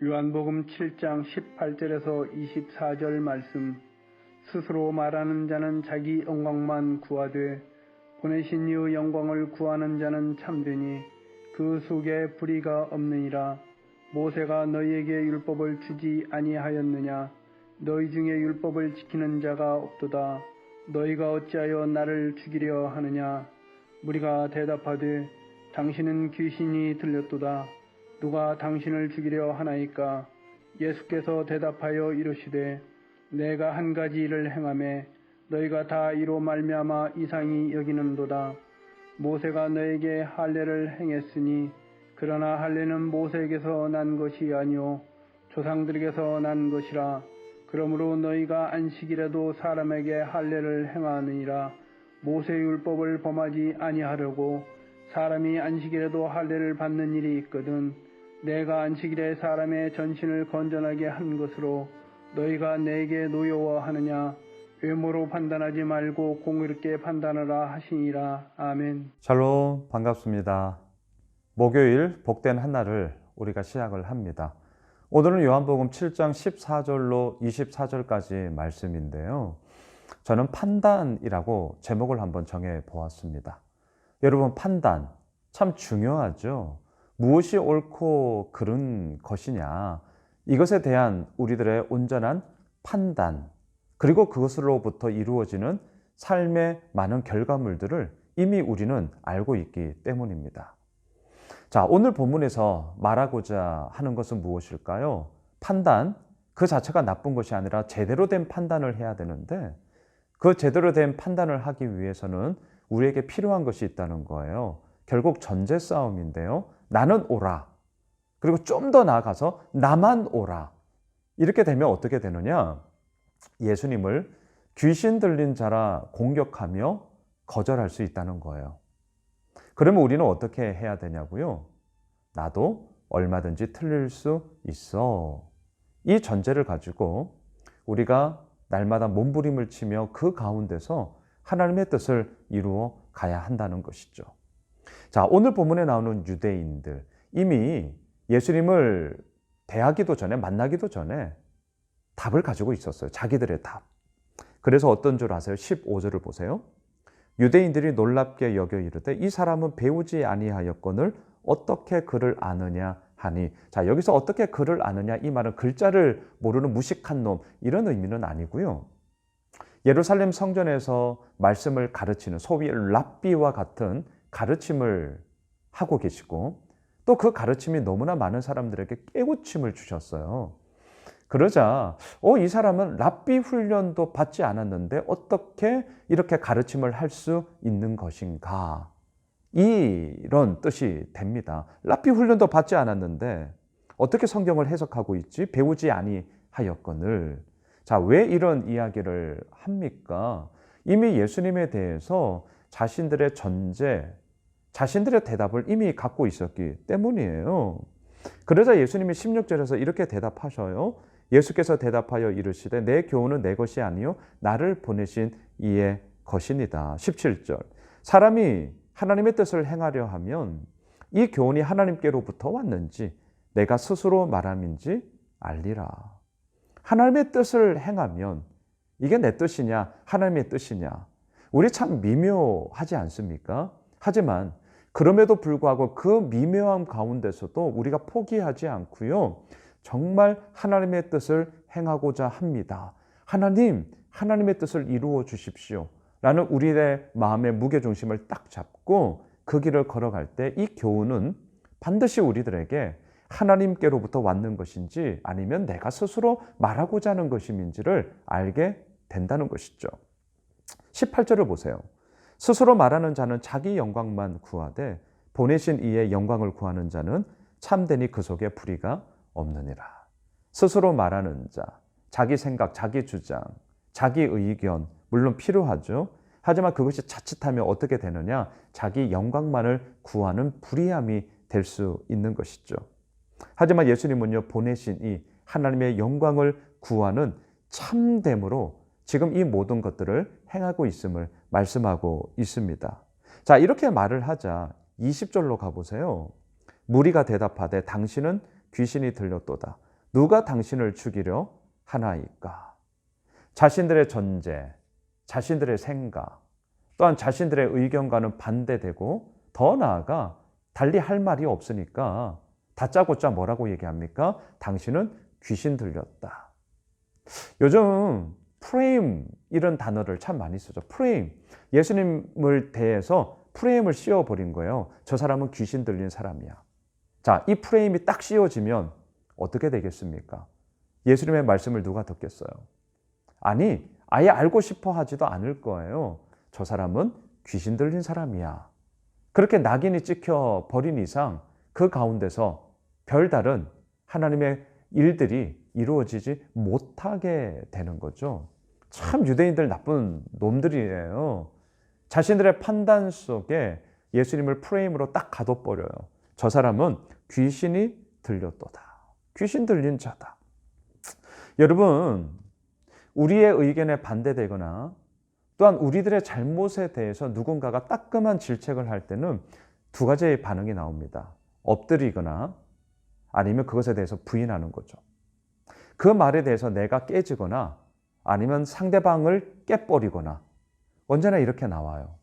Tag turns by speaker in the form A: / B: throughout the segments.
A: 요한복음 7장 18절에서 24절 말씀. 스스로 말하는 자는 자기 영광만 구하되 보내신 이의 영광을 구하는 자는 참되니 그 속에 불의가 없느니라. 모세가 너희에게 율법을 주지 아니하였느냐? 너희 중에 율법을 지키는 자가 없도다. 너희가 어찌하여 나를 죽이려 하느냐? 무리가 대답하되 당신은 귀신이 들렸도다. 누가 당신을 죽이려 하나이까? 예수께서 대답하여 이르시되 내가 한 가지 일을 행하매 너희가 다 이로 말미암아 이상히 여기는도다. 모세가 너에게 할례를 행했으니 그러나 할례는 모세에게서 난 것이 아니요 조상들에게서 난 것이라. 그러므로 너희가 안식일에도 사람에게 할례를 행하느니라. 모세 율법을 범하지 아니하려고 사람이 안식일에도 할례를 받는 일이 있거든. 내가 안식일에 사람의 전신을 건전하게 한 것으로 너희가 내게 노여워하느냐? 외모로 판단하지 말고 공의롭게 판단하라 하시니라. 아멘.
B: 샬롬, 반갑습니다. 목요일 복된 한날을 우리가 시작을 합니다. 오늘은 요한복음 7장 14절로 24절까지 말씀인데요. 저는 판단이라고 제목을 한번 정해 보았습니다. 여러분, 판단 참 중요하죠. 무엇이 옳고 그른 것이냐, 이것에 대한 우리들의 온전한 판단, 그리고 그것으로부터 이루어지는 삶의 많은 결과물들을 이미 우리는 알고 있기 때문입니다. 자, 오늘 본문에서 말하고자 하는 것은 무엇일까요? 판단, 그 자체가 나쁜 것이 아니라 제대로 된 판단을 해야 되는데, 그 제대로 된 판단을 하기 위해서는 우리에게 필요한 것이 있다는 거예요. 결국 전제 싸움인데요. 나는 옳아. 그리고 좀 더 나아가서 나만 옳아. 이렇게 되면 어떻게 되느냐? 예수님을 귀신 들린 자라 공격하며 거절할 수 있다는 거예요. 그러면 우리는 어떻게 해야 되냐고요? 나도 얼마든지 틀릴 수 있어. 이 전제를 가지고 우리가 날마다 몸부림을 치며 그 가운데서 하나님의 뜻을 이루어 가야 한다는 것이죠. 자, 오늘 본문에 나오는 유대인들, 이미 예수님을 대하기도 전에, 만나기도 전에 답을 가지고 있었어요. 자기들의 답. 그래서 어떤 줄 아세요? 15절을 보세요. 유대인들이 놀랍게 여겨 이르되 이 사람은 배우지 아니하였거늘 어떻게 그를 아느냐 하니. 자, 여기서 어떻게 그를 아느냐, 이 말은 글자를 모르는 무식한 놈, 이런 의미는 아니고요. 예루살렘 성전에서 말씀을 가르치는 소위 랍비와 같은 가르침을 하고 계시고, 또 그 가르침이 너무나 많은 사람들에게 깨우침을 주셨어요. 그러자 이 사람은 랍비 훈련도 받지 않았는데 어떻게 이렇게 가르침을 할 수 있는 것인가, 이런 뜻이 됩니다. 랍비 훈련도 받지 않았는데 어떻게 성경을 해석하고 있지? 배우지 아니하였거늘. 자, 왜 이런 이야기를 합니까? 이미 예수님에 대해서 자신들의 전제, 자신들의 대답을 이미 갖고 있었기 때문이에요. 그러자 예수님이 16절에서 이렇게 대답하셔요. 예수께서 대답하여 이르시되 내 교훈은 내 것이 아니요 나를 보내신 이의 것이니라. 17절. 사람이 하나님의 뜻을 행하려 하면 이 교훈이 하나님께로부터 왔는지 내가 스스로 말함인지 알리라. 하나님의 뜻을 행하면 이게 내 뜻이냐 하나님의 뜻이냐, 우리 참 미묘하지 않습니까? 하지만 그럼에도 불구하고 그 미묘함 가운데서도 우리가 포기하지 않고요, 정말 하나님의 뜻을 행하고자 합니다. 하나님의 뜻을 이루어 주십시오 라는 우리의 마음의 무게중심을 딱 잡고 그 길을 걸어갈 때 이 교훈은 반드시 우리들에게 하나님께로부터 왔는 것인지 아니면 내가 스스로 말하고자 하는 것인지를 알게 된다는 것이죠. 18절을 보세요. 스스로 말하는 자는 자기 영광만 구하되 보내신 이의 영광을 구하는 자는 참되니 그 속에 불의가 없느니라. 스스로 말하는 자, 자기 생각, 자기 주장, 자기 의견, 물론 필요하죠. 하지만 그것이 자칫하면 어떻게 되느냐? 자기 영광만을 구하는 불의함이 될 수 있는 것이죠. 하지만 예수님은요, 보내신 이 하나님의 영광을 구하는 참됨으로 지금 이 모든 것들을 행하고 있음을 말씀하고 있습니다. 자, 이렇게 말을 하자 20절로 가보세요. 무리가 대답하되 당신은 귀신이 들렸도다. 누가 당신을 죽이려 하나이까? 자신들의 전제, 자신들의 생각, 또한 자신들의 의견과는 반대되고 더 나아가 달리 할 말이 없으니까 다짜고짜 뭐라고 얘기합니까? 당신은 귀신 들렸다. 요즘 프레임 이런 단어를 참 많이 쓰죠. 프레임. 예수님을 대해서 프레임을 씌워버린 거예요. 저 사람은 귀신 들린 사람이야. 자, 이 프레임이 딱 씌워지면 어떻게 되겠습니까? 예수님의 말씀을 누가 듣겠어요? 아니, 아예 알고 싶어 하지도 않을 거예요. 저 사람은 귀신 들린 사람이야. 그렇게 낙인이 찍혀 버린 이상 그 가운데서 별다른 하나님의 일들이 이루어지지 못하게 되는 거죠. 참 유대인들 나쁜 놈들이에요. 자신들의 판단 속에 예수님을 프레임으로 딱 가둬버려요. 저 사람은 귀신이 들렸도다. 귀신 들린 자다. 여러분, 우리의 의견에 반대되거나 또한 우리들의 잘못에 대해서 누군가가 따끔한 질책을 할 때는 두 가지의 반응이 나옵니다. 엎드리거나 아니면 그것에 대해서 부인하는 거죠. 그 말에 대해서 내가 깨지거나 아니면 상대방을 깨버리거나 언제나 이렇게 나와요.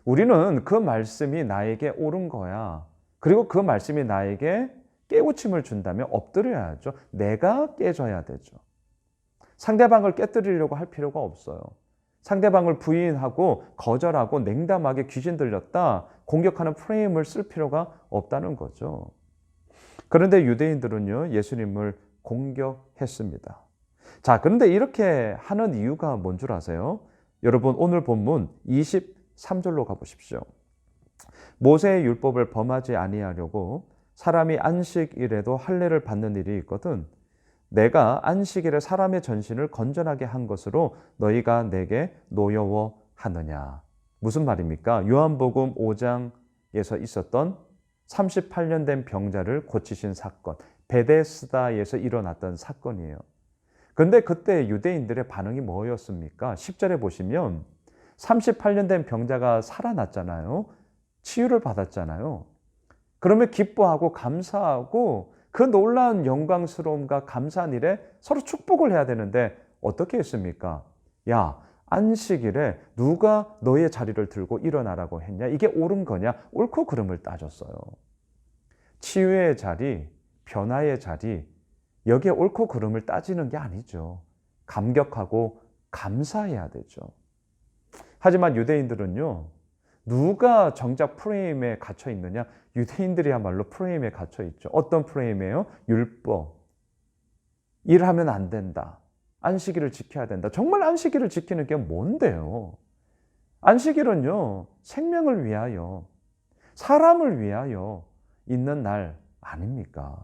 B: 우리는 그 말씀이 나에게 옳은 거야. 그리고 그 말씀이 나에게 깨우침을 준다면 엎드려야죠. 내가 깨져야 되죠. 상대방을 깨뜨리려고 할 필요가 없어요. 상대방을 부인하고 거절하고 냉담하게 귀신 들렸다 공격하는 프레임을 쓸 필요가 없다는 거죠. 그런데 유대인들은요, 예수님을 공격했습니다. 자, 그런데 이렇게 하는 이유가 뭔 줄 아세요? 여러분, 오늘 본문 23절로 가보십시오. 모세의 율법을 범하지 아니하려고 사람이 안식일에도 할례를 받는 일이 있거든 내가 안식일에 사람의 전신을 건전하게 한 것으로 너희가 내게 노여워하느냐. 무슨 말입니까? 요한복음 5장에서 있었던 38년 된 병자를 고치신 사건, 베데스다에서 일어났던 사건이에요. 그런데 그때 유대인들의 반응이 뭐였습니까? 10절에 보시면 38년 된 병자가 살아났잖아요. 치유를 받았잖아요. 그러면 기뻐하고 감사하고 그 놀라운 영광스러움과 감사한 일에 서로 축복을 해야 되는데 어떻게 했습니까? 야, 안식일에 누가 너의 자리를 들고 일어나라고 했냐? 이게 옳은 거냐? 옳고 그름을 따졌어요. 치유의 자리, 변화의 자리, 여기에 옳고 그름을 따지는 게 아니죠. 감격하고 감사해야 되죠. 하지만 유대인들은요, 누가 정작 프레임에 갇혀 있느냐? 유대인들이야말로 프레임에 갇혀 있죠. 어떤 프레임이에요? 율법. 일하면 안 된다. 안식일을 지켜야 된다. 정말 안식일을 지키는 게 뭔데요? 안식일은요, 생명을 위하여, 사람을 위하여 있는 날 아닙니까?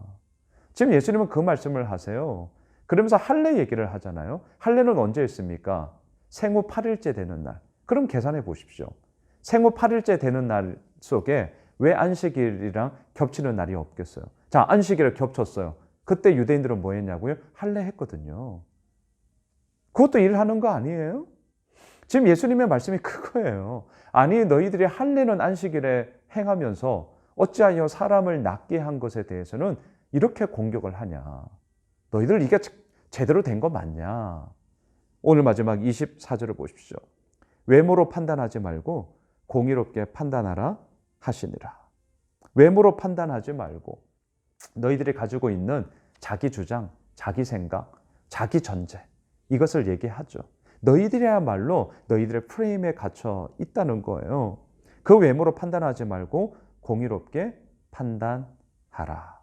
B: 지금 예수님은 그 말씀을 하세요. 그러면서 할례 얘기를 하잖아요. 할례는 언제 했습니까? 생후 8일째 되는 날. 그럼 계산해 보십시오. 생후 8일째 되는 날 속에 왜 안식일이랑 겹치는 날이 없겠어요? 자, 안식일을 겹쳤어요. 그때 유대인들은 뭐 했냐고요? 할례 했거든요. 그것도 일하는 거 아니에요? 지금 예수님의 말씀이 그거예요. 아니, 너희들이 할례는 안식일에 행하면서 어찌하여 사람을 낫게 한 것에 대해서는 이렇게 공격을 하냐? 너희들 이게 제대로 된 거 맞냐? 오늘 마지막 24절을 보십시오. 외모로 판단하지 말고 공의롭게 판단하라 하시니라. 외모로 판단하지 말고 너희들이 가지고 있는 자기 주장, 자기 생각, 자기 전제 이것을 얘기하죠. 너희들이야말로 너희들의 프레임에 갇혀 있다는 거예요. 그 외모로 판단하지 말고 공의롭게 판단하라.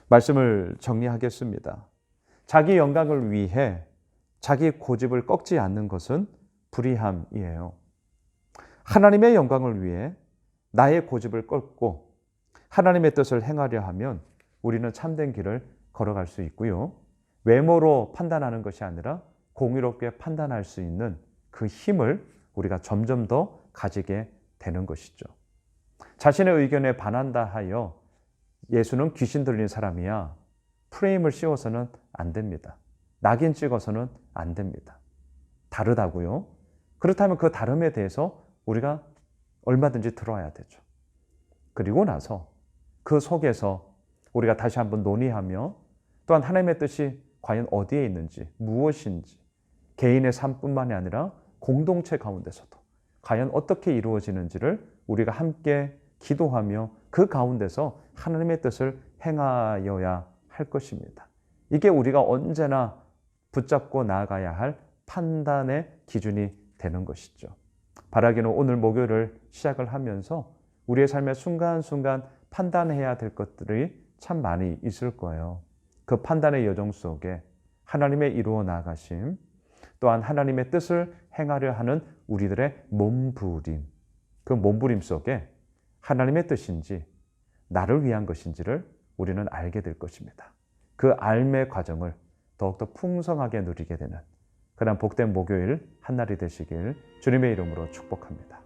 B: 말씀을 정리하겠습니다. 자기 영광을 위해 자기 고집을 꺾지 않는 것은 불의함이에요. 하나님의 영광을 위해 나의 고집을 꺾고 하나님의 뜻을 행하려 하면 우리는 참된 길을 걸어갈 수 있고요. 외모로 판단하는 것이 아니라 공의롭게 판단할 수 있는 그 힘을 우리가 점점 더 가지게 되는 것이죠. 자신의 의견에 반한다 하여 예수는 귀신 들린 사람이야. 프레임을 씌워서는 안 됩니다. 낙인 찍어서는 안 됩니다. 다르다고요? 그렇다면 그 다름에 대해서 우리가 얼마든지 들어야 되죠. 그리고 나서 그 속에서 우리가 다시 한번 논의하며 또한 하나님의 뜻이 과연 어디에 있는지, 무엇인지, 개인의 삶뿐만이 아니라 공동체 가운데서도 과연 어떻게 이루어지는지를 우리가 함께 기도하며 그 가운데서 하나님의 뜻을 행하여야 할 것입니다. 이게 우리가 언제나 붙잡고 나아가야 할 판단의 기준이 되는 것이죠. 바라기는 오늘 목요일을 시작을 하면서 우리의 삶의 순간순간 판단해야 될 것들이 참 많이 있을 거예요. 그 판단의 여정 속에 하나님의 이루어 나가심, 또한 하나님의 뜻을 행하려 하는 우리들의 몸부림, 그 몸부림 속에 하나님의 뜻인지 나를 위한 것인지를 우리는 알게 될 것입니다. 그 알매 과정을 더욱더 풍성하게 누리게 되는 그런 복된 목요일 한날이 되시길 주님의 이름으로 축복합니다.